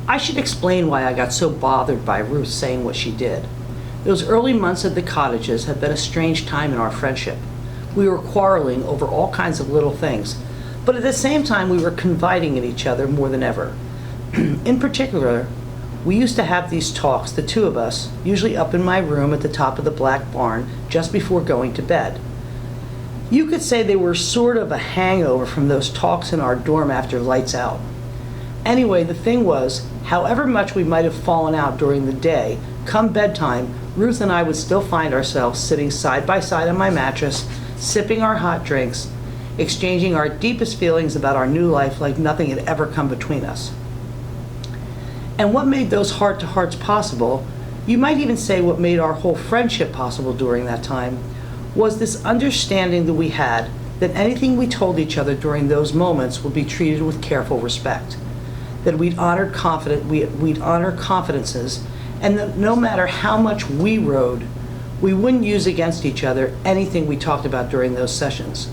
I should explain why I got so bothered by Ruth saying what she did. Those early months at the cottages had been a strange time in our friendship. We were quarreling over all kinds of little things, but at the same time we were confiding in each other more than ever. In particular, we used to have these talks, the two of us, usually up in my room at the top of the Black Barn, just before going to bed. You could say they were sort of a hangover from those talks in our dorm after lights out. Anyway, the thing was, however much we might have fallen out during the day, come bedtime, Ruth and I would still find ourselves sitting side by side on my mattress, sipping our hot drinks, exchanging our deepest feelings about our new life like nothing had ever come between us. And what made those heart-to-hearts possible, you might even say what made our whole friendship possible during that time, was this understanding that we had that anything we told each other during those moments would be treated with careful respect, that we'd honor confidences, and that no matter how much we rode, we wouldn't use against each other anything we talked about during those sessions.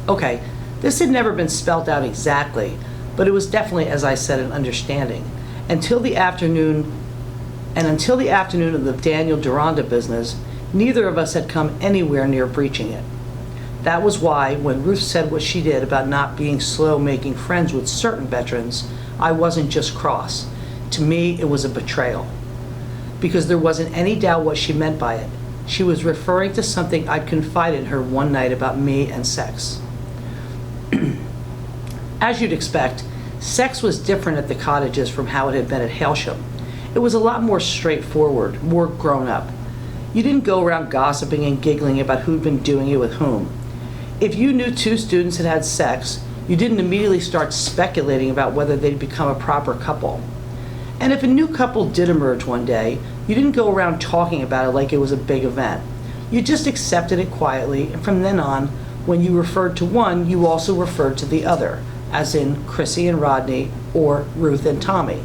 Okay, this had never been spelt out exactly, but it was definitely, as I said, an understanding. Until the afternoon of the Daniel Deronda business, neither of us had come anywhere near breaching it. That was why, when Ruth said what she did about not being slow making friends with certain veterans, I wasn't just cross. To me, it was a betrayal. Because there wasn't any doubt what she meant by it. She was referring to something I'd confided in her one night about me and sex. As you'd expect, sex was different at the cottages from how it had been at Hailsham. It was a lot more straightforward, more grown up. You didn't go around gossiping and giggling about who'd been doing it with whom. If you knew two students had had sex, you didn't immediately start speculating about whether they'd become a proper couple. And if a new couple did emerge one day, you didn't go around talking about it like it was a big event. You just accepted it quietly, and from then on, when you referred to one, you also referred to the other, as in Chrissy and Rodney, or Ruth and Tommy.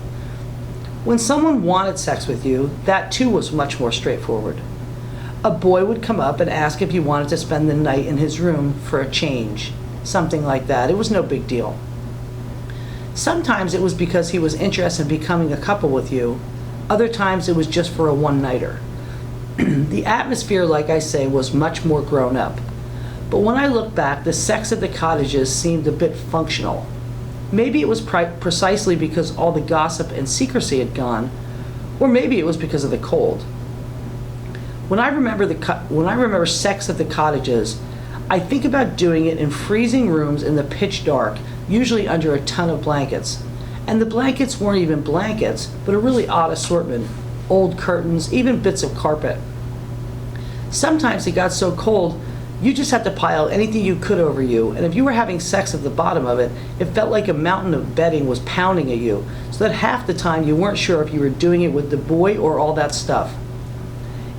When someone wanted sex with you, that too was much more straightforward. A boy would come up and ask if you wanted to spend the night in his room for a change, something like that. It was no big deal. Sometimes it was because he was interested in becoming a couple with you. Other times it was just for a one-nighter. The atmosphere, like I say, was much more grown up. But when I look back, the sex at the cottages seemed a bit functional. Maybe it was precisely because all the gossip and secrecy had gone, or maybe it was because of the cold. When I remember sex at the cottages, I think about doing it in freezing rooms in the pitch dark, usually under a ton of blankets. And the blankets weren't even blankets, but a really odd assortment. Old curtains, even bits of carpet. Sometimes it got so cold, you just had to pile anything you could over you, and if you were having sex at the bottom of it, it felt like a mountain of bedding was pounding at you, so that half the time you weren't sure if you were doing it with the boy or all that stuff.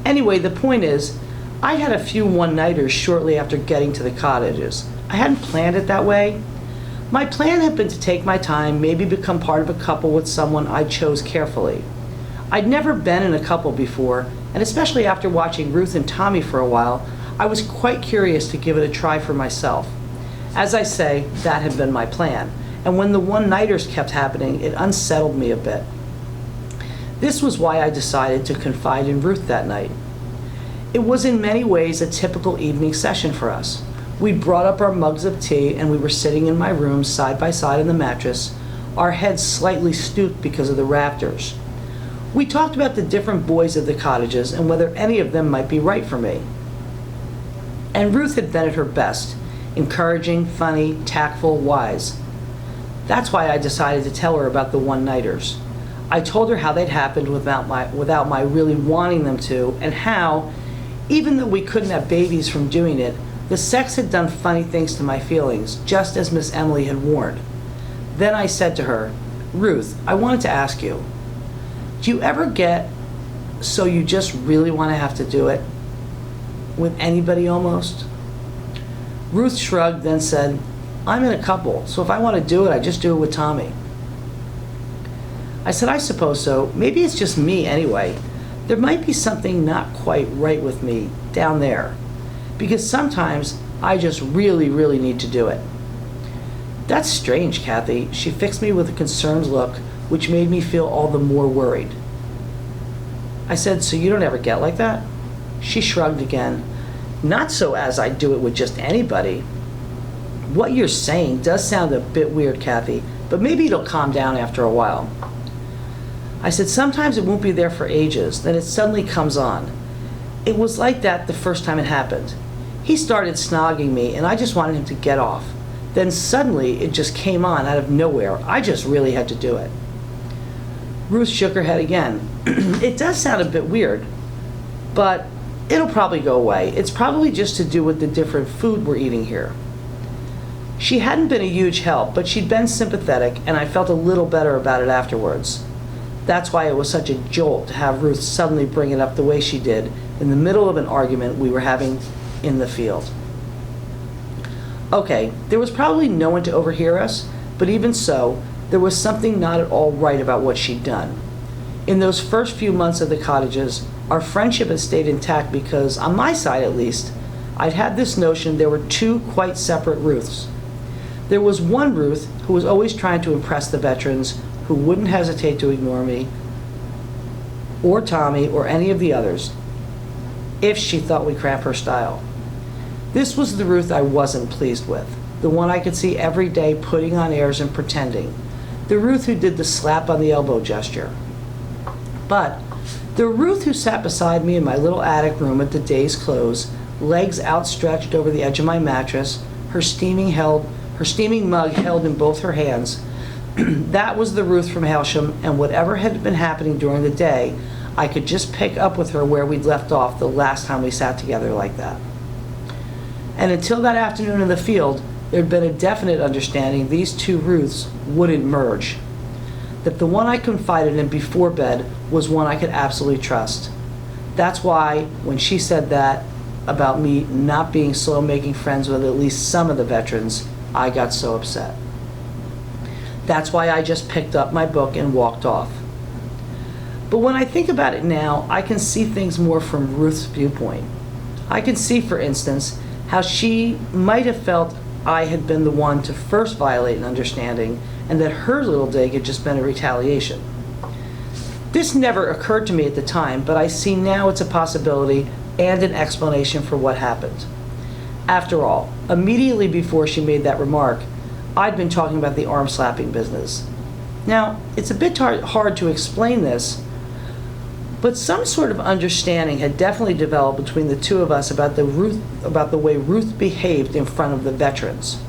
Anyway, the point is, I had a few one-nighters shortly after getting to the cottages. I hadn't planned it that way. My plan had been to take my time, maybe become part of a couple with someone I chose carefully. I'd never been in a couple before, and especially after watching Ruth and Tommy for a while, I was quite curious to give it a try for myself. As I say, that had been my plan, and when the one-nighters kept happening, it unsettled me a bit. This was why I decided to confide in Ruth that night. It was in many ways a typical evening session for us. We'd brought up our mugs of tea and we were sitting in my room side by side on the mattress, our heads slightly stooped because of the rafters. We talked about the different boys of the cottages and whether any of them might be right for me. And Ruth had been at her best, encouraging, funny, tactful, wise. That's why I decided to tell her about the one-nighters. I told her how they'd happened without my really wanting them to, and how, even though we couldn't have babies from doing it, the sex had done funny things to my feelings, just as Miss Emily had warned. Then I said to her, "Ruth, I wanted to ask you, do you ever get so you just really want to have to do it? With anybody almost?" Ruth shrugged, then said, "I'm in a couple, so if I want to do it, I just do it with Tommy." I said, "I suppose so. Maybe it's just me anyway. There might be something not quite right with me down there." because sometimes I just really, really need to do it. That's strange, Kathy. She fixed me with a concerned look, which made me feel all the more worried. I said, so you don't ever get like that? She shrugged again. Not so as I do it with just anybody. What you're saying does sound a bit weird, Kathy, but maybe it'll calm down after a while. I said, sometimes it won't be there for ages, then it suddenly comes on. It was like that the first time it happened. He started snogging me, and I just wanted him to get off. Then suddenly, it just came on out of nowhere. I just really had to do it. Ruth shook her head again. It does sound a bit weird, but it'll probably go away. It's probably just to do with the different food we're eating here. She hadn't been a huge help, but she'd been sympathetic, and I felt a little better about it afterwards. That's why it was such a jolt to have Ruth suddenly bring it up the way she did in the middle of an argument we were having in the field. Okay, there was probably no one to overhear us, but even so, there was something not at all right about what she'd done. In those first few months of the cottages, our friendship had stayed intact because, on my side at least, I'd had this notion there were two quite separate Ruths. There was one Ruth who was always trying to impress the veterans, who wouldn't hesitate to ignore me, or Tommy, or any of the others, if she thought we cramped her style. This was the Ruth I wasn't pleased with, the one I could see every day putting on airs and pretending, the Ruth who did the slap on the elbow gesture. But the Ruth who sat beside me in my little attic room at the day's close, legs outstretched over the edge of my mattress, her steaming mug held in both her hands, that was the Ruth from Hailsham, and whatever had been happening during the day, I could just pick up with her where we'd left off the last time we sat together like that. And until that afternoon in the field, there'd been a definite understanding these two Ruths wouldn't merge. That the one I confided in before bed was one I could absolutely trust. That's why, when she said that about me not being slow making friends with at least some of the veterans, I got so upset. That's why I just picked up my book and walked off. But when I think about it now, I can see things more from Ruth's viewpoint. I can see, for instance, how she might have felt I had been the one to first violate an understanding, and that her little dig had just been a retaliation. This never occurred to me at the time, but I see now it's a possibility and an explanation for what happened. After all, immediately before she made that remark, I'd been talking about the arm slapping business. Now, it's a bit hard to explain this, but some sort of understanding had definitely developed between the two of us about the way Ruth behaved in front of the veterans.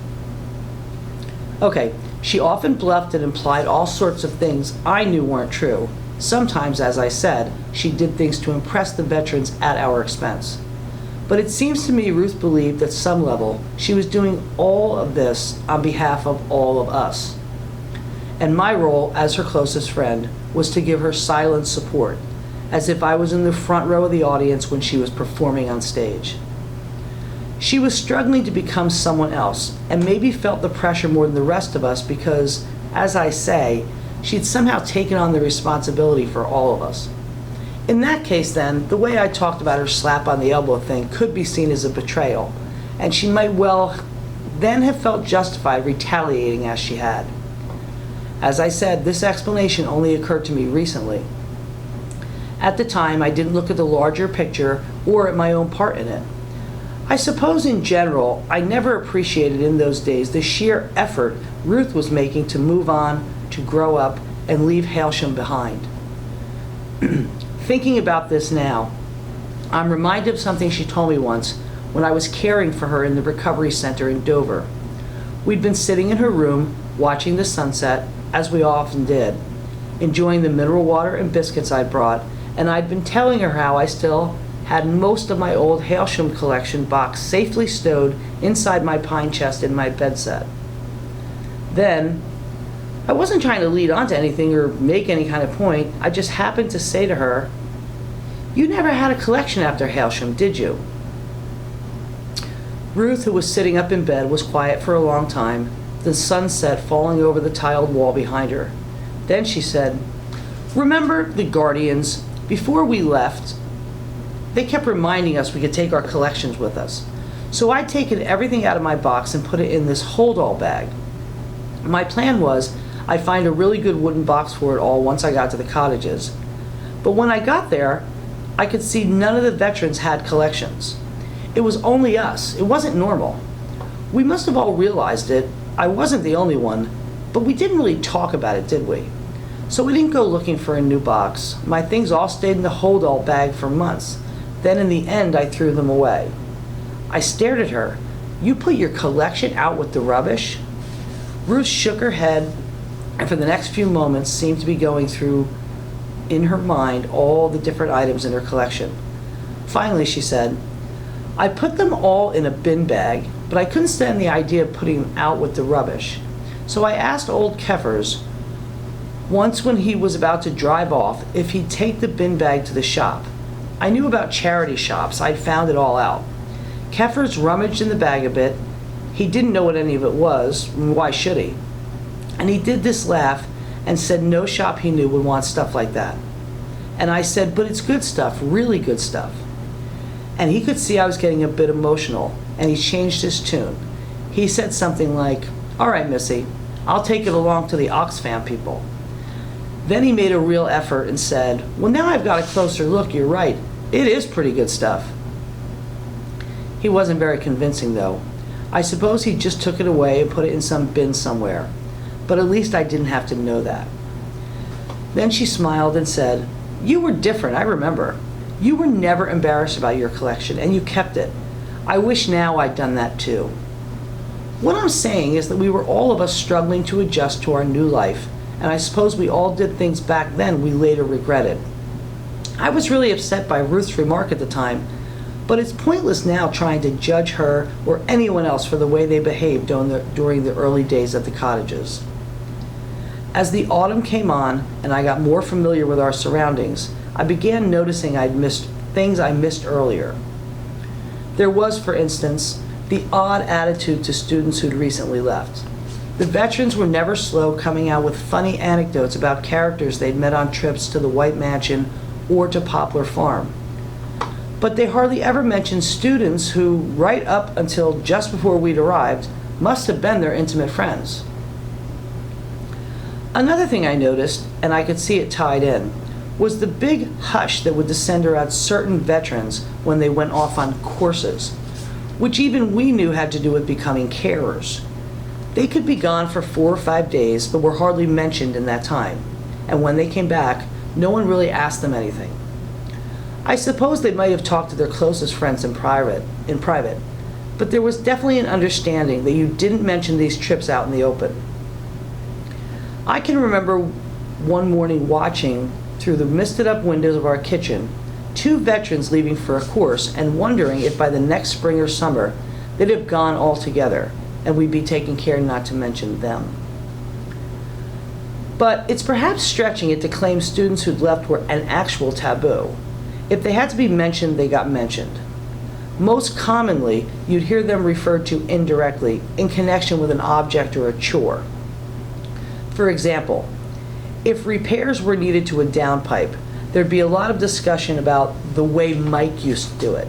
Okay, she often bluffed and implied all sorts of things I knew weren't true. Sometimes, as I said, she did things to impress the veterans at our expense. But it seems to me Ruth believed at some level she was doing all of this on behalf of all of us. And my role as her closest friend was to give her silent support, as if I was in the front row of the audience when she was performing on stage. She was struggling to become someone else, and maybe felt the pressure more than the rest of us because, as I say, she'd somehow taken on the responsibility for all of us. In that case, then, the way I talked about her slap on the elbow thing could be seen as a betrayal, and she might well then have felt justified retaliating as she had. As I said, this explanation only occurred to me recently. At the time, I didn't look at the larger picture or at my own part in it. I suppose in general, I never appreciated in those days the sheer effort Ruth was making to move on, to grow up, and leave Hailsham behind. Thinking about this now, I'm reminded of something she told me once when I was caring for her in the recovery center in Dover. We'd been sitting in her room, watching the sunset, as we often did, enjoying the mineral water and biscuits I'd brought, and I'd been telling her how I still had most of my old Hailsham collection box safely stowed inside my pine chest in my bedset. Then, I wasn't trying to lead on to anything or make any kind of point. I just happened to say to her, "You never had a collection after Hailsham, did you?" Ruth, who was sitting up in bed, was quiet for a long time, the sunset falling over the tiled wall behind her. Then she said, "Remember the Guardians? Before we left, they kept reminding us we could take our collections with us. So I'd taken everything out of my box and put it in this hold-all bag. My plan was I'd find a really good wooden box for it all once I got to the cottages. But when I got there, I could see none of the veterans had collections. It was only us. It wasn't normal. We must have all realized it. I wasn't the only one, but we didn't really talk about it, did we? So we didn't go looking for a new box. My things all stayed in the hold-all bag for months. Then in the end, I threw them away. I stared at her. "You put your collection out with the rubbish?" Ruth shook her head, and for the next few moments seemed to be going through in her mind all the different items in her collection. Finally, she said, "I put them all in a bin bag, but I couldn't stand the idea of putting them out with the rubbish. So I asked old Keffers once when he was about to drive off if he'd take the bin bag to the shop. I knew about charity shops. I'd found it all out. Keffers rummaged in the bag a bit. He didn't know what any of it was. Why should he? And he did this laugh and said no shop he knew would want stuff like that. And I said, but it's good stuff, really good stuff. And he could see I was getting a bit emotional, and he changed his tune. He said something like, "All right, Missy, I'll take it along to the Oxfam people." Then he made a real effort and said, "Well, now I've got a closer look, you're right. It is pretty good stuff." He wasn't very convincing, though. I suppose he just took it away and put it in some bin somewhere. But at least I didn't have to know that. Then she smiled and said, "You were different, I remember. You were never embarrassed about your collection, and you kept it. I wish now I'd done that too." What I'm saying is that we were all of us struggling to adjust to our new life, and I suppose we all did things back then we later regretted. I was really upset by Ruth's remark at the time, but it's pointless now trying to judge her or anyone else for the way they behaved during the early days at the cottages. As the autumn came on and I got more familiar with our surroundings, I began noticing I'd missed things I missed earlier. There was, for instance, the odd attitude to students who'd recently left. The veterans were never slow coming out with funny anecdotes about characters they'd met on trips to the White Mansion or to Poplar Farm. But they hardly ever mentioned students who, right up until just before we'd arrived, must have been their intimate friends. Another thing I noticed, and I could see it tied in, was the big hush that would descend around certain veterans when they went off on courses, which even we knew had to do with becoming carers. They could be gone for 4 or 5 days, but were hardly mentioned in that time, and when they came back, no one really asked them anything. I suppose they might have talked to their closest friends in private, but there was definitely an understanding that you didn't mention these trips out in the open. I can remember one morning watching through the misted-up windows of our kitchen 2 veterans leaving for a course and wondering if by the next spring or summer they'd have gone all together and we'd be taking care not to mention them. But it's perhaps stretching it to claim students who'd left were an actual taboo. If they had to be mentioned, they got mentioned. Most commonly, you'd hear them referred to indirectly in connection with an object or a chore. For example, if repairs were needed to a downpipe, there'd be a lot of discussion about the way Mike used to do it.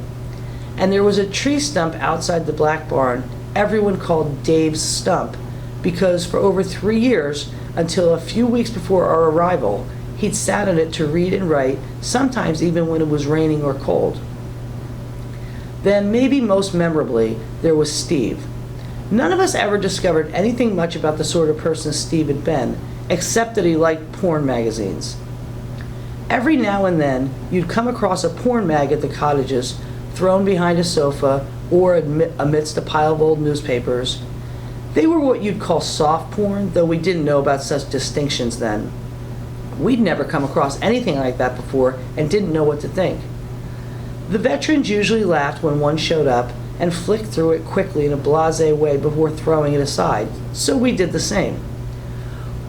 And there was a tree stump outside the Black Barn everyone called Dave's Stump because for over 3 years, until a few weeks before our arrival, he'd sat on it to read and write, sometimes even when it was raining or cold. Then, maybe most memorably, there was Steve. None of us ever discovered anything much about the sort of person Steve had been, except that he liked porn magazines. Every now and then, you'd come across a porn mag at the cottages, thrown behind a sofa or amidst a pile of old newspapers. They were what you'd call soft porn, though we didn't know about such distinctions then. We'd never come across anything like that before and didn't know what to think. The veterans usually laughed when one showed up and flicked through it quickly in a blasé way before throwing it aside, so we did the same.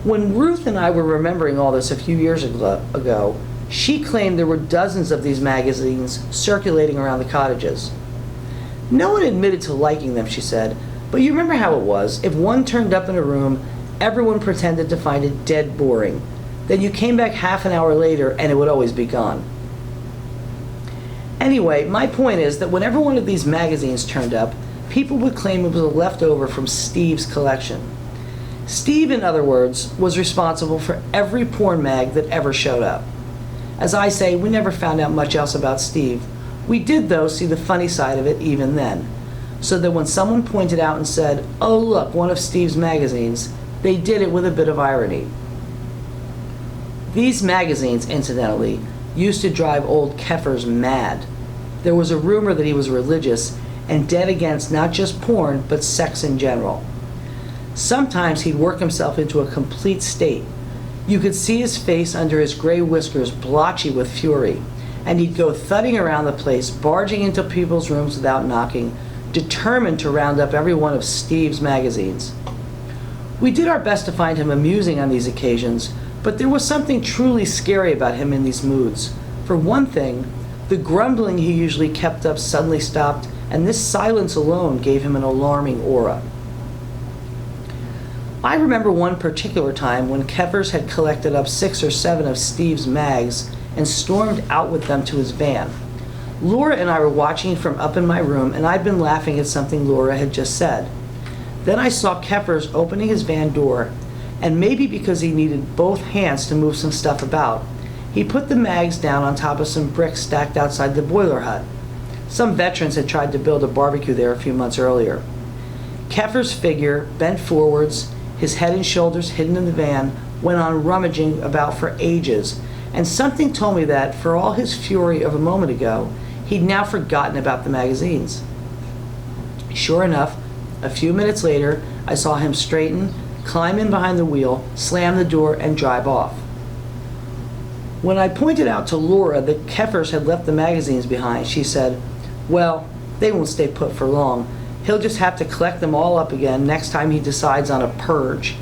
When Ruth and I were remembering all this a few years ago, she claimed there were dozens of these magazines circulating around the cottages. No one admitted to liking them, she said, but you remember how it was. If one turned up in a room, everyone pretended to find it dead boring. Then you came back half an hour later and it would always be gone. Anyway, my point is that whenever one of these magazines turned up, people would claim it was a leftover from Steve's collection. Steve, in other words, was responsible for every porn mag that ever showed up. As I say, we never found out much else about Steve. We did, though, see the funny side of it even then. So that when someone pointed out and said, "Oh, look, one of Steve's magazines," they did it with a bit of irony. These magazines, incidentally, used to drive old Keffers mad. There was a rumor that he was religious and dead against not just porn, but sex in general. Sometimes he'd work himself into a complete state. You could see his face under his gray whiskers blotchy with fury, and he'd go thudding around the place, barging into people's rooms without knocking, determined to round up every one of Steve's magazines. We did our best to find him amusing on these occasions, but there was something truly scary about him in these moods. For one thing, the grumbling he usually kept up suddenly stopped, and this silence alone gave him an alarming aura. I remember one particular time when Keffers had collected up 6 or 7 of Steve's mags and stormed out with them to his van. Laura and I were watching from up in my room, and I'd been laughing at something Laura had just said. Then I saw Keffers opening his van door, and maybe because he needed both hands to move some stuff about, he put the mags down on top of some bricks stacked outside the boiler hut. Some veterans had tried to build a barbecue there a few months earlier. Keffers' figure, bent forwards, his head and shoulders hidden in the van, went on rummaging about for ages, and something told me that, for all his fury of a moment ago, he'd now forgotten about the magazines. Sure enough, a few minutes later, I saw him straighten, climb in behind the wheel, slam the door, and drive off. When I pointed out to Laura that Keffers had left the magazines behind, she said, "Well, they won't stay put for long. He'll just have to collect them all up again next time he decides on a purge."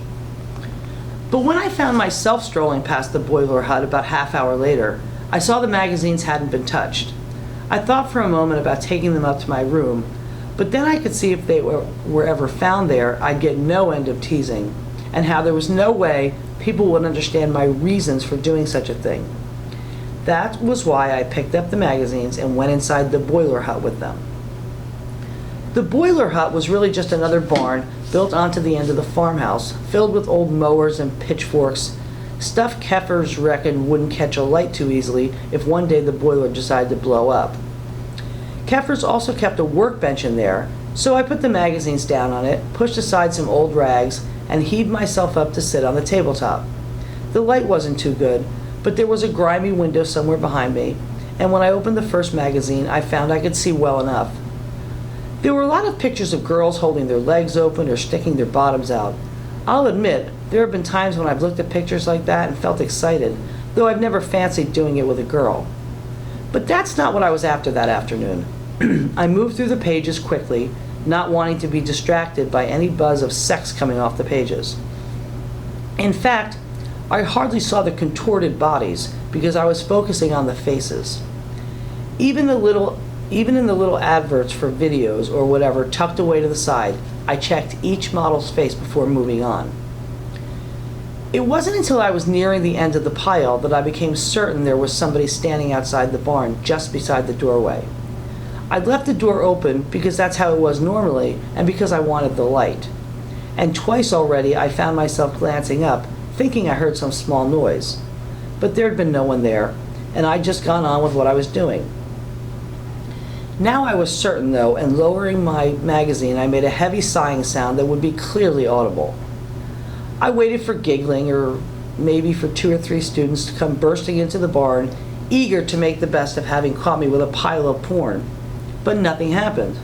But when I found myself strolling past the boiler hut about half-hour later, I saw the magazines hadn't been touched. I thought for a moment about taking them up to my room, but then I could see if they were ever found there, I'd get no end of teasing, and how there was no way people would understand my reasons for doing such a thing. That was why I picked up the magazines and went inside the boiler hut with them. The boiler hut was really just another barn built onto the end of the farmhouse, filled with old mowers and pitchforks, stuff Keffers reckoned wouldn't catch a light too easily if one day the boiler decided to blow up. Keffers also kept a workbench in there, so I put the magazines down on it, pushed aside some old rags, and heaved myself up to sit on the tabletop. The light wasn't too good, but there was a grimy window somewhere behind me, and when I opened the first magazine, I found I could see well enough. There were a lot of pictures of girls holding their legs open or sticking their bottoms out. I'll admit, there have been times when I've looked at pictures like that and felt excited, though I've never fancied doing it with a girl. But that's not what I was after that afternoon. I moved through the pages quickly, not wanting to be distracted by any buzz of sex coming off the pages. In fact, I hardly saw the contorted bodies because I was focusing on the faces. Even in the little adverts for videos or whatever tucked away to the side, I checked each model's face before moving on. It wasn't until I was nearing the end of the pile that I became certain there was somebody standing outside the barn just beside the doorway. I'd left the door open because that's how it was normally and because I wanted the light. And twice already I found myself glancing up, thinking I heard some small noise. But there'd been no one there, and I'd just gone on with what I was doing. Now I was certain, though, and lowering my magazine, I made a heavy sighing sound that would be clearly audible. I waited for giggling, or maybe for 2 or 3 students to come bursting into the barn, eager to make the best of having caught me with a pile of porn. But nothing happened.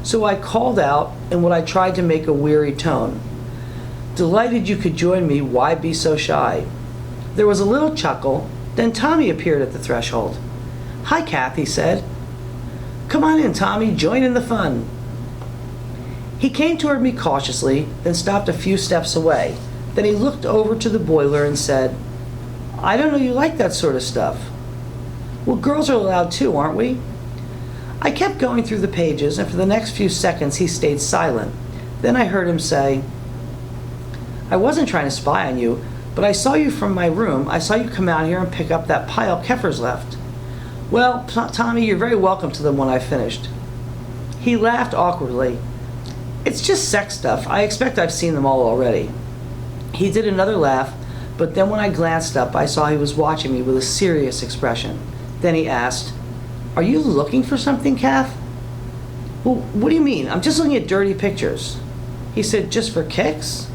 So I called out in what I tried to make a weary tone. "Delighted you could join me, why be so shy?" There was a little chuckle, then Tommy appeared at the threshold. "Hi, Kath," he said. "Come on in, Tommy, join in the fun." He came toward me cautiously, then stopped a few steps away. Then he looked over to the boiler and said, "I don't know you like that sort of stuff." "Well, girls are allowed too, aren't we?" I kept going through the pages, and for the next few seconds he stayed silent. Then I heard him say, "I wasn't trying to spy on you, but I saw you from my room. I saw you come out here and pick up that pile Keffers left. Well, Tommy, you're very welcome to them when I finished. He laughed awkwardly. It's just sex stuff. I expect I've seen them all already. He did another laugh, but then when I glanced up, I saw he was watching me with a serious expression. Then he asked, "Are you looking for something, Kath?" "Well, what do you mean? I'm just looking at dirty pictures." He said, "Just for kicks?"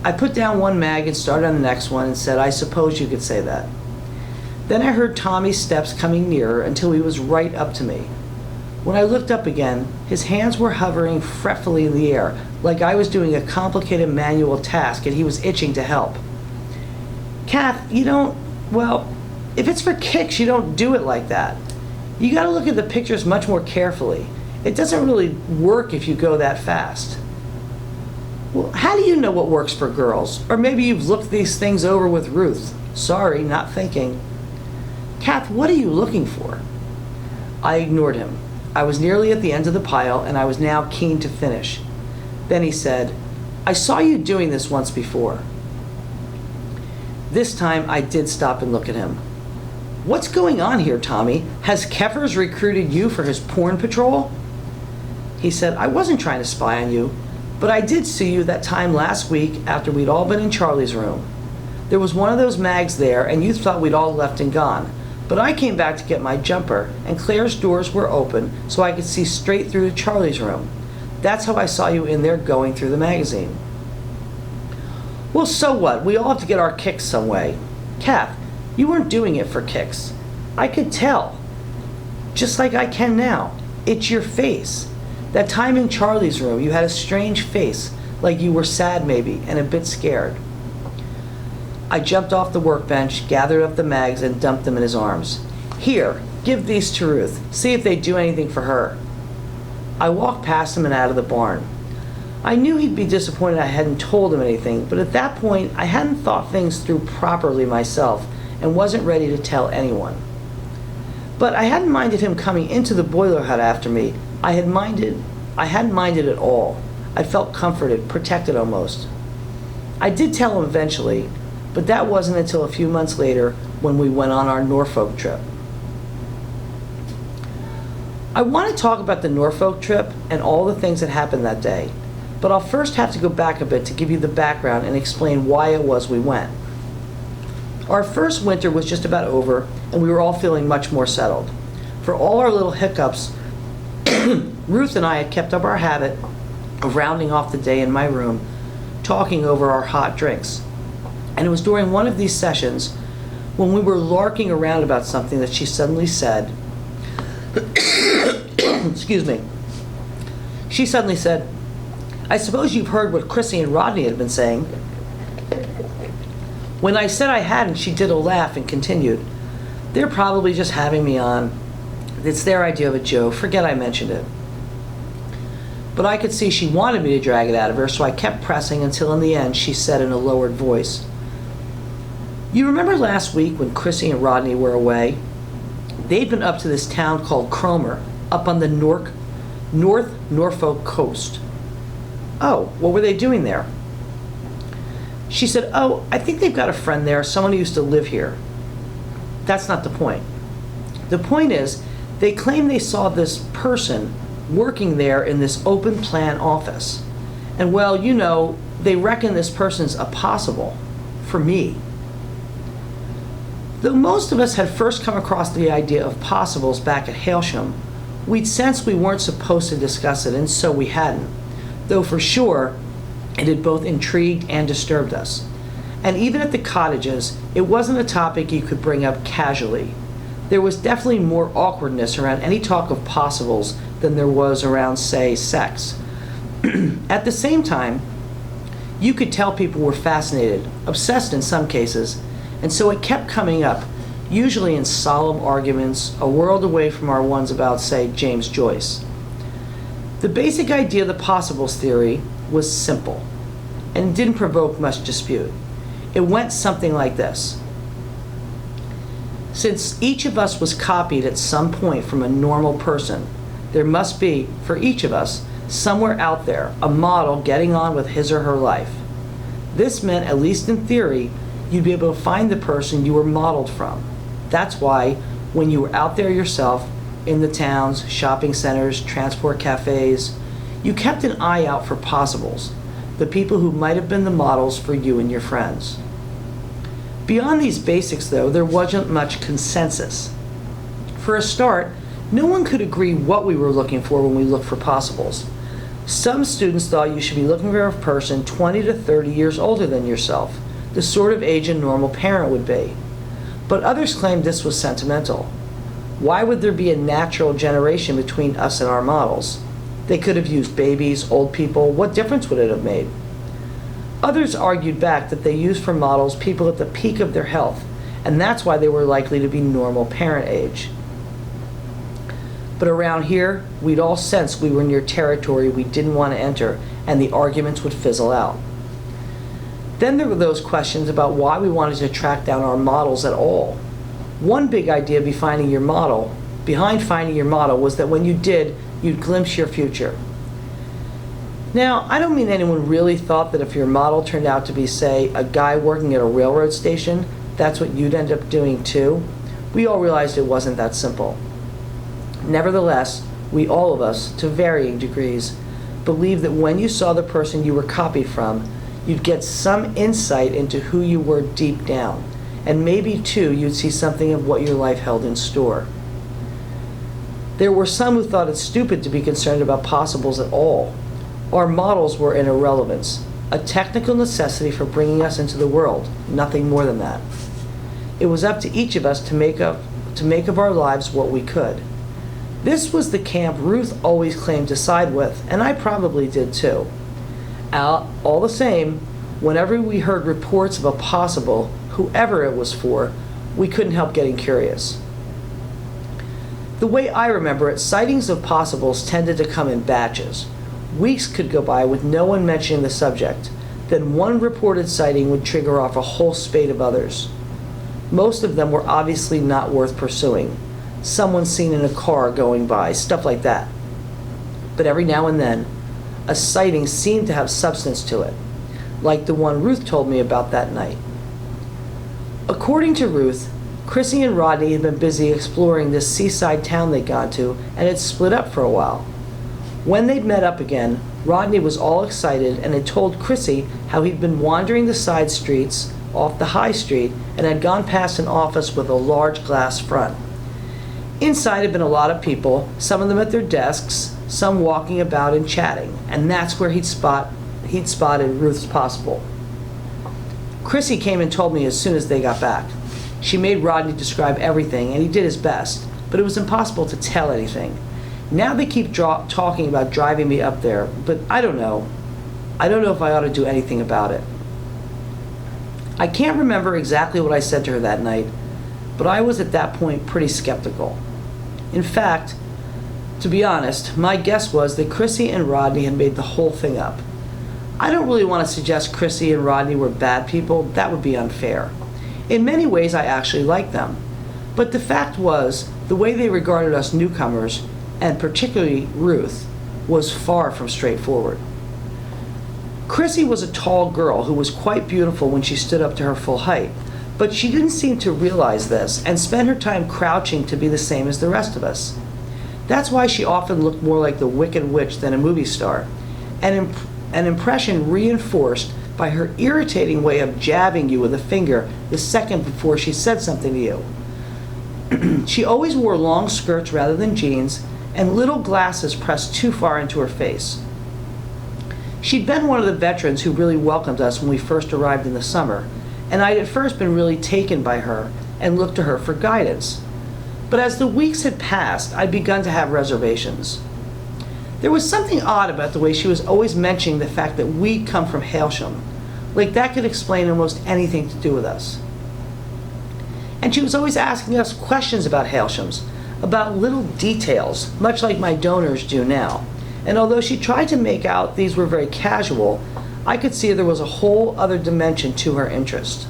I put down one mag and started on the next one and said, "I suppose you could say that." Then I heard Tommy's steps coming nearer until he was right up to me. When I looked up again, his hands were hovering fretfully in the air, like I was doing a complicated manual task and he was itching to help. "Kath, if it's for kicks, you don't do it like that. You gotta look at the pictures much more carefully. It doesn't really work if you go that fast." "Well, how do you know what works for girls? Or maybe you've looked these things over with Ruth." "Sorry, not thinking." "Kath, what are you looking for?" I ignored him. I was nearly at the end of the pile, and I was now keen to finish. Then he said, "I saw you doing this once before." This time, I did stop and look at him. "What's going on here, Tommy? Has Keffers recruited you for his porn patrol?" He said, "I wasn't trying to spy on you, but I did see you that time last week after we'd all been in Charlie's room. There was one of those mags there, and you thought we'd all left and gone. But I came back to get my jumper, and Claire's doors were open so I could see straight through to Charlie's room. That's how I saw you in there going through the magazine." "Well, so what? We all have to get our kicks some way. Kath, you weren't doing it for kicks. I could tell. Just like I can now. It's your face. That time in Charlie's room, you had a strange face, like you were sad maybe, and a bit scared." I jumped off the workbench, gathered up the mags, and dumped them in his arms. "Here, give these to Ruth. See if they do anything for her." I walked past him and out of the barn. I knew he'd be disappointed I hadn't told him anything, but at that point, I hadn't thought things through properly myself and wasn't ready to tell anyone. But I hadn't minded him coming into the boiler hut after me. I hadn't minded at all. I felt comforted, protected almost. I did tell him eventually, but that wasn't until a few months later when we went on our Norfolk trip. I want to talk about the Norfolk trip and all the things that happened that day, but I'll first have to go back a bit to give you the background and explain why it was we went. Our first winter was just about over, and we were all feeling much more settled. For all our little hiccups, Ruth and I had kept up our habit of rounding off the day in my room, talking over our hot drinks. And it was during one of these sessions, when we were larking around about something, that she suddenly said, excuse me, she suddenly said, "I suppose you've heard what Chrissy and Rodney had been saying." When I said I hadn't, she did a laugh and continued, "They're probably just having me on. It's their idea of a joke. Forget I mentioned it." But I could see she wanted me to drag it out of her, so I kept pressing until in the end she said in a lowered voice, "You remember last week when Chrissy and Rodney were away? They'd been up to this town called Cromer, up on the North Norfolk coast." "Oh, what were they doing there?" She said, "Oh, I think they've got a friend there, someone who used to live here." That's not the point. The point is, they claim they saw this person working there in this open plan office. And well, they reckon this person's a possible for me. Though most of us had first come across the idea of possibles back at Hailsham, we'd sensed we weren't supposed to discuss it, and so we hadn't. Though for sure, it had both intrigued and disturbed us. And even at the cottages, it wasn't a topic you could bring up casually. There was definitely more awkwardness around any talk of possibles than there was around, say, sex. At the same time, you could tell people were fascinated, obsessed in some cases, and so it kept coming up, usually in solemn arguments, a world away from our ones about, say, James Joyce. The basic idea of the possibles theory was simple, and didn't provoke much dispute. It went something like this. Since each of us was copied at some point from a normal person, there must be, for each of us, somewhere out there, a model getting on with his or her life. This meant, at least in theory, you'd be able to find the person you were modeled from. That's why when you were out there yourself, in the towns, shopping centers, transport cafes, you kept an eye out for possibles, the people who might have been the models for you and your friends. Beyond these basics, though, there wasn't much consensus. For a start, no one could agree what we were looking for when we looked for possibles. Some students thought you should be looking for a person 20 to 30 years older than yourself, the sort of age a normal parent would be. But others claimed this was sentimental. Why would there be a natural generation between us and our models? They could have used babies, old people. What difference would it have made? Others argued back that they used for models people at the peak of their health, and that's why they were likely to be normal parent age. But around here, we'd all sensed we were near territory we didn't want to enter, and the arguments would fizzle out. Then there were those questions about why we wanted to track down our models at all. One big idea behind finding your model was that when you did, you'd glimpse your future. Now, I don't mean anyone really thought that if your model turned out to be, say, a guy working at a railroad station, that's what you'd end up doing too. We all realized it wasn't that simple. Nevertheless, we all of us, to varying degrees, believed that when you saw the person you were copied from, you'd get some insight into who you were deep down, and maybe too you'd see something of what your life held in store. There were some who thought it stupid to be concerned about possibles at all. Our models were an irrelevance, a technical necessity for bringing us into the world, nothing more than that. It was up to each of us to make of our lives what we could. This was the camp Ruth always claimed to side with, and I probably did too. All the same, whenever we heard reports of a possible, whoever it was for, we couldn't help getting curious. The way I remember it, sightings of possibles tended to come in batches. Weeks could go by with no one mentioning the subject. Then one reported sighting would trigger off a whole spate of others. Most of them were obviously not worth pursuing. Someone seen in a car going by, stuff like that. But every now and then, a sighting seemed to have substance to it, like the one Ruth told me about that night. According to Ruth, Chrissy and Rodney had been busy exploring this seaside town they'd gone to and had split up for a while. When they'd met up again, Rodney was all excited and had told Chrissy how he'd been wandering the side streets off the high street and had gone past an office with a large glass front. Inside had been a lot of people, some of them at their desks, some walking about and chatting, and that's where he'd spotted Ruth's possible. Chrissy came and told me as soon as they got back. She made Rodney describe everything, and he did his best, but it was impossible to tell anything. Now they keep talking about driving me up there, but I don't know. I don't know if I ought to do anything about it. I can't remember exactly what I said to her that night, but I was at that point pretty skeptical. In fact, to be honest, my guess was that Chrissy and Rodney had made the whole thing up. I don't really want to suggest Chrissy and Rodney were bad people. That would be unfair. In many ways, I actually liked them. But the fact was, the way they regarded us newcomers, and particularly Ruth, was far from straightforward. Chrissy was a tall girl who was quite beautiful when she stood up to her full height, but she didn't seem to realize this and spent her time crouching to be the same as the rest of us. That's why she often looked more like the Wicked Witch than a movie star, an impression reinforced by her irritating way of jabbing you with a finger the second before she said something to you. She always wore long skirts rather than jeans, and little glasses pressed too far into her face. She'd been one of the veterans who really welcomed us when we first arrived in the summer, and I'd at first been really taken by her and looked to her for guidance. But as the weeks had passed, I'd begun to have reservations. There was something odd about the way she was always mentioning the fact that we'd come from Hailsham, like that could explain almost anything to do with us. And she was always asking us questions about Hailshams, about little details, much like my donors do now. And although she tried to make out these were very casual, I could see there was a whole other dimension to her interest.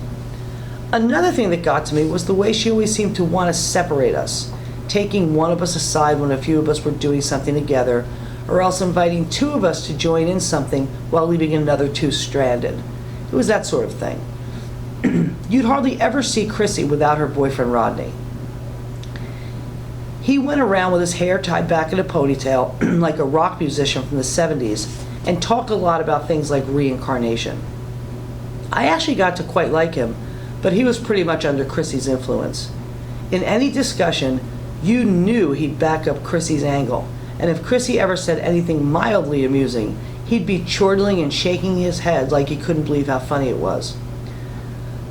Another thing that got to me was the way she always seemed to want to separate us, taking one of us aside when a few of us were doing something together, or else inviting two of us to join in something while leaving another two stranded. It was that sort of thing. You'd hardly ever see Chrissy without her boyfriend Rodney. He went around with his hair tied back in a ponytail like a rock musician from the 70s and talked a lot about things like reincarnation. I actually got to quite like him, but he was pretty much under Chrissy's influence. In any discussion, you knew he'd back up Chrissy's angle, and if Chrissy ever said anything mildly amusing, he'd be chortling and shaking his head like he couldn't believe how funny it was.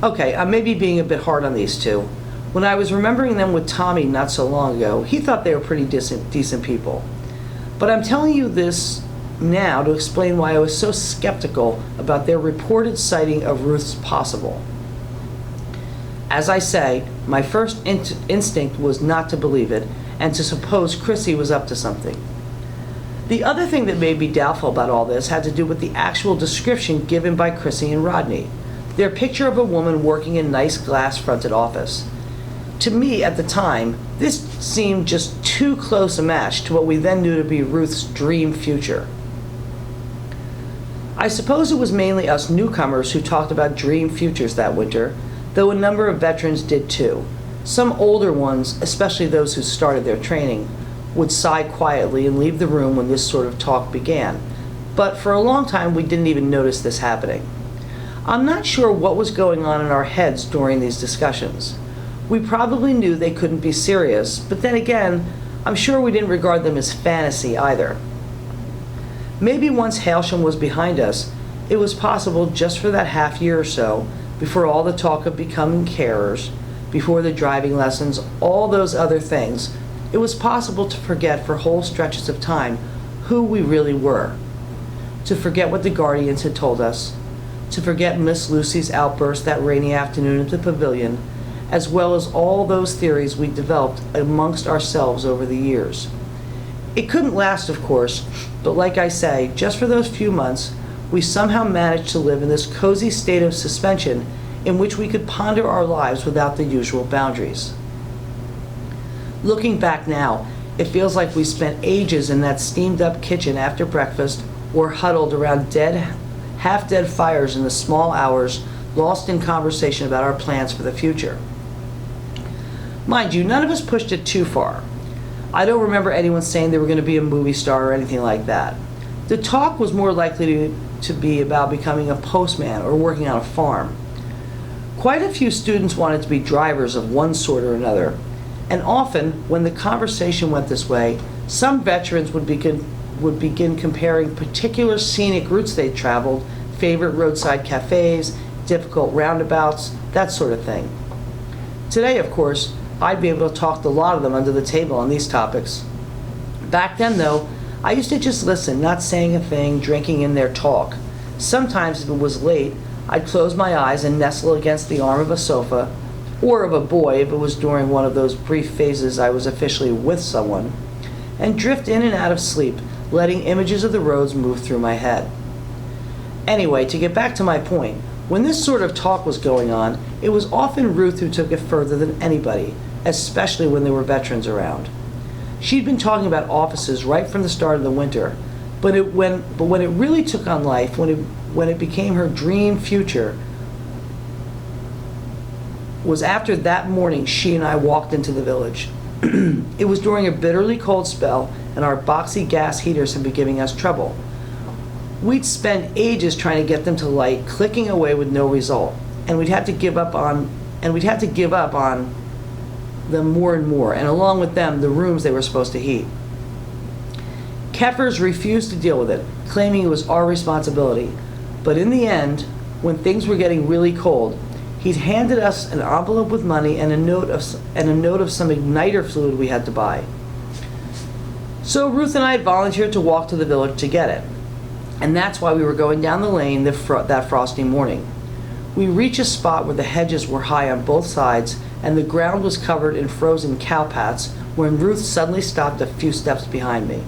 Okay, I may be being a bit hard on these two. When I was remembering them with Tommy not so long ago, he thought they were pretty decent people. But I'm telling you this now to explain why I was so skeptical about their reported sighting of Ruth's possible. As I say, my first instinct was not to believe it and to suppose Chrissy was up to something. The other thing that made me doubtful about all this had to do with the actual description given by Chrissy and Rodney. Their picture of a woman working in a nice glass-fronted office. To me, at the time, this seemed just too close a match to what we then knew to be Ruth's dream future. I suppose it was mainly us newcomers who talked about dream futures that winter, though a number of veterans did too. Some older ones, especially those who started their training, would sigh quietly and leave the room when this sort of talk began, but for a long time we didn't even notice this happening. I'm not sure what was going on in our heads during these discussions. We probably knew they couldn't be serious, but then again, I'm sure we didn't regard them as fantasy either. Maybe once Hailsham was behind us, it was possible just for that half year or so, before all the talk of becoming carers, before the driving lessons, all those other things, it was possible to forget for whole stretches of time who we really were. To forget what the guardians had told us, to forget Miss Lucy's outburst that rainy afternoon at the pavilion, as well as all those theories we developed amongst ourselves over the years. It couldn't last, of course, but like I say, just for those few months, we somehow managed to live in this cozy state of suspension in which we could ponder our lives without the usual boundaries. Looking back now, it feels like we spent ages in that steamed-up kitchen after breakfast or huddled around half-dead fires in the small hours, lost in conversation about our plans for the future. Mind you, none of us pushed it too far. I don't remember anyone saying they were going to be a movie star or anything like that. The talk was more likely to be about becoming a postman or working on a farm. Quite a few students wanted to be drivers of one sort or another, and often, when the conversation went this way, some veterans would begin comparing particular scenic routes they'd traveled, favorite roadside cafes, difficult roundabouts, that sort of thing. Today, of course, I'd be able to talk to a lot of them under the table on these topics. Back then, though, I used to just listen, not saying a thing, drinking in their talk. Sometimes, if it was late, I'd close my eyes and nestle against the arm of a sofa, or of a boy if it was during one of those brief phases I was officially with someone, and drift in and out of sleep, letting images of the roads move through my head. Anyway, to get back to my point, when this sort of talk was going on, it was often Ruth who took it further than anybody, especially when there were veterans around. She'd been talking about offices right from the start of the winter, but when it really took on life, when it became her dream future, was after that morning she and I walked into the village. It was during a bitterly cold spell, and our boxy gas heaters had been giving us trouble. We'd spend ages trying to get them to light, clicking away with no result, and we'd have to give up on them more and more, and along with them, the rooms they were supposed to heat. Keffers refused to deal with it, claiming it was our responsibility. But in the end, when things were getting really cold, he'd handed us an envelope with money and a note of some igniter fluid we had to buy. So Ruth and I had volunteered to walk to the village to get it. And that's why we were going down the lane that frosty morning. We reached a spot where the hedges were high on both sides and the ground was covered in frozen cowpats when Ruth suddenly stopped a few steps behind me.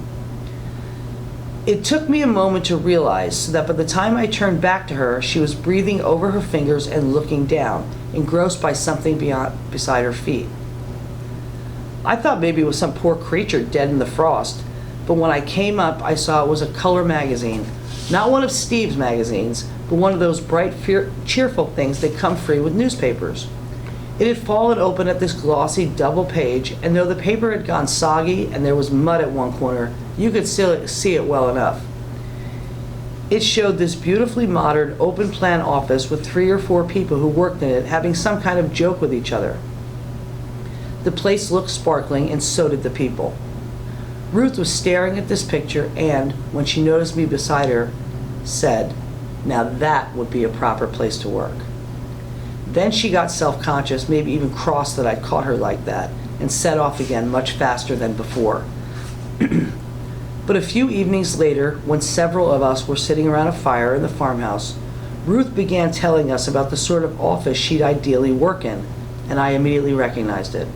It took me a moment to realize that by the time I turned back to her, she was breathing over her fingers and looking down, engrossed by something beside her feet. I thought maybe it was some poor creature dead in the frost, but when I came up, I saw it was a color magazine. Not one of Steve's magazines, but one of those bright, cheerful things that come free with newspapers. It had fallen open at this glossy double page, and though the paper had gone soggy and there was mud at one corner, you could still see it well enough. It showed this beautifully modern, open-plan office with 3 or 4 people who worked in it having some kind of joke with each other. The place looked sparkling, and so did the people. Ruth was staring at this picture and, when she noticed me beside her, said, "Now that would be a proper place to work." Then she got self-conscious, maybe even cross that I'd caught her like that, and set off again much faster than before. But a few evenings later, when several of us were sitting around a fire in the farmhouse, Ruth began telling us about the sort of office she'd ideally work in, and I immediately recognized it.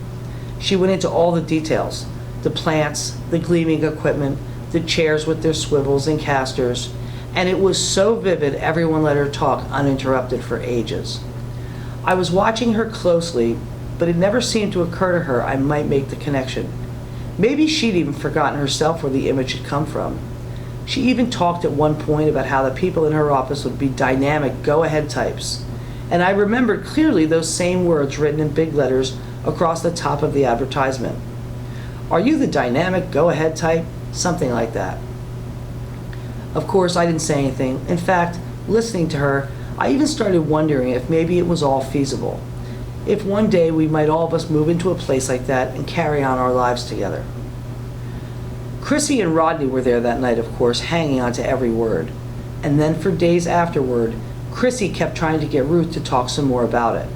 She went into all the details: the plants, the gleaming equipment, the chairs with their swivels and casters, and it was so vivid everyone let her talk uninterrupted for ages. I was watching her closely, but it never seemed to occur to her I might make the connection. Maybe she'd even forgotten herself where the image had come from. She even talked at one point about how the people in her office would be dynamic, go-ahead types. And I remembered clearly those same words written in big letters across the top of the advertisement. "Are you the dynamic, go-ahead type?" Something like that. Of course, I didn't say anything. In fact, listening to her, I even started wondering if maybe it was all feasible. If one day we might all of us move into a place like that and carry on our lives together. Chrissy and Rodney were there that night, of course, hanging on to every word. And then for days afterward, Chrissy kept trying to get Ruth to talk some more about it.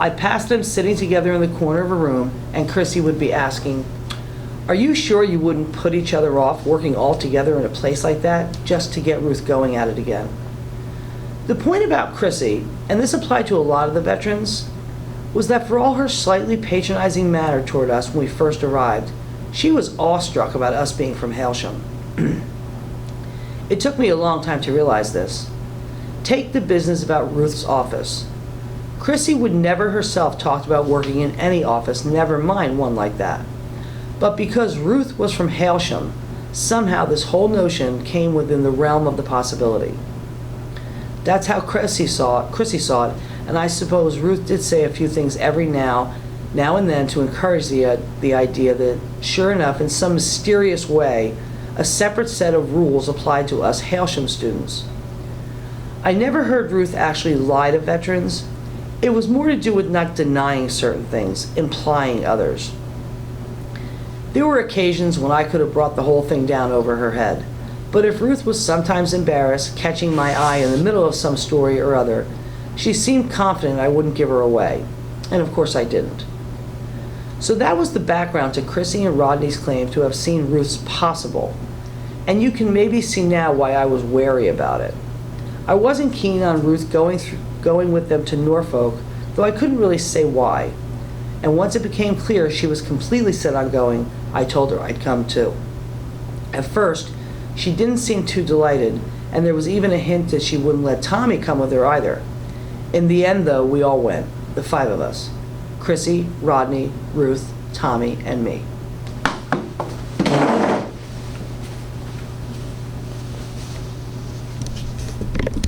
I passed them sitting together in the corner of a room, and Chrissy would be asking, "Are you sure you wouldn't put each other off working all together in a place like that just to get Ruth going at it again?" The point about Chrissy, and this applied to a lot of the veterans, was that for all her slightly patronizing manner toward us when we first arrived, she was awestruck about us being from Hailsham. It took me a long time to realize this. Take the business about Ruth's office. Chrissy would never herself talked about working in any office, never mind one like that. But because Ruth was from Hailsham, somehow this whole notion came within the realm of the possibility. That's how Chrissy saw it, and I suppose Ruth did say a few things every now and then to encourage the idea that, sure enough, in some mysterious way, a separate set of rules applied to us Hailsham students. I never heard Ruth actually lie to veterans. It was more to do with not denying certain things, implying others. There were occasions when I could have brought the whole thing down over her head, but if Ruth was sometimes embarrassed catching my eye in the middle of some story or other, she seemed confident I wouldn't give her away, and of course I didn't. So that was the background to Chrissy and Rodney's claim to have seen Ruth's possible, and you can maybe see now why I was wary about it. I wasn't keen on Ruth going with them to Norfolk, though I couldn't really say why, and once it became clear she was completely set on going, I told her I'd come too. At first, she didn't seem too delighted, and there was even a hint that she wouldn't let Tommy come with her either. In the end, though, we all went, the 5 of us. Chrissy, Rodney, Ruth, Tommy, and me.